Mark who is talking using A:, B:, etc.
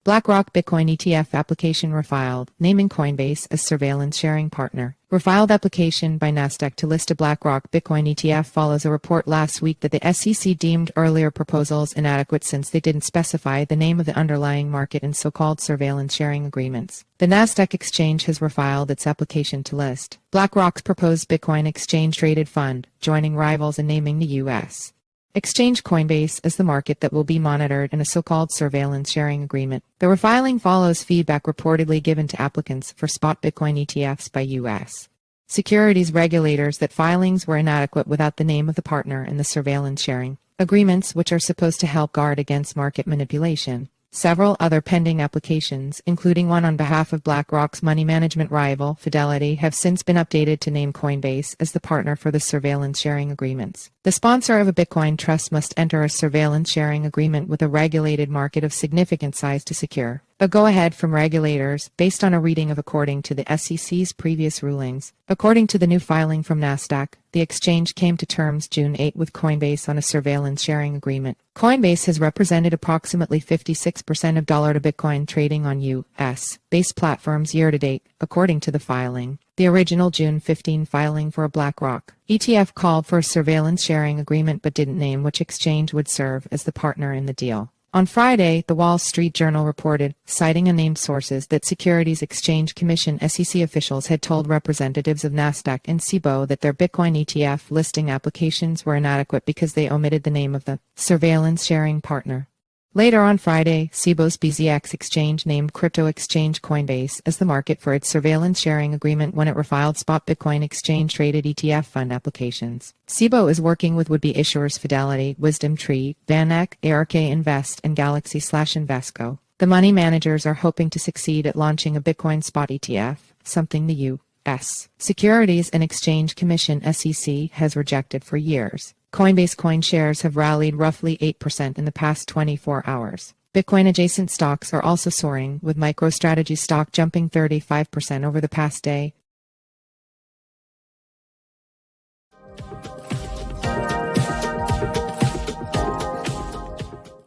A: BlackRock Bitcoin ETF application refiled, naming Coinbase as surveillance sharing partner. Refiled application by Nasdaq to list a BlackRock Bitcoin ETF follows a report last week that the SEC deemed earlier proposals inadequate since they didn't specify the name of the underlying market in so-called surveillance sharing agreements. The Nasdaq exchange has refiled its application to list BlackRock's proposed Bitcoin exchange-traded fund, joining rivals and naming the U.S. exchange Coinbase as the market that will be monitored in a so-called surveillance sharing agreement. The refiling follows feedback reportedly given to applicants for spot Bitcoin ETFs by U.S. securities regulators that filings were inadequate without the name of the partner in the surveillance sharing agreements, which are supposed to help guard against market manipulation. Several other pending applications, including one on behalf of BlackRock's money management rival, Fidelity, have since been updated to name Coinbase as the partner for the surveillance sharing agreements. The sponsor of a Bitcoin trust must enter a surveillance sharing agreement with a regulated market of significant size to secure a go-ahead from regulators, based on a reading of according to the SEC's previous rulings. According to the new filing from Nasdaq, the exchange came to terms June 8 with Coinbase on a surveillance sharing agreement. Coinbase has represented approximately 56% of dollar to Bitcoin trading on U.S.-based platforms year-to-date, according to the filing. The original June 15 filing for a BlackRock ETF called for a surveillance sharing agreement but didn't name which exchange would serve as the partner in the deal. On Friday, the Wall Street Journal reported, citing unnamed sources, that Securities Exchange Commission (SEC) officials had told representatives of Nasdaq and cboe that their Bitcoin ETF listing applications were inadequate because they omitted the name of the surveillance sharing partner. Later on Friday, cboe's BZX exchange named crypto exchange Coinbase as the market for its surveillance sharing agreement when it refiled spot Bitcoin exchange-traded ETF fund applications. cboe is working with would-be issuers Fidelity, WisdomTree, VanEck, ARK Invest, and Galaxy/Invesco. The money managers are hoping to succeed at launching a Bitcoin spot ETF, something the U.S. Securities and Exchange Commission (SEC) has rejected for years. Coinbase coin shares have rallied roughly 8% in the past 24 hours. Bitcoin-adjacent stocks are also soaring, with MicroStrategy stock jumping 35% over the past day.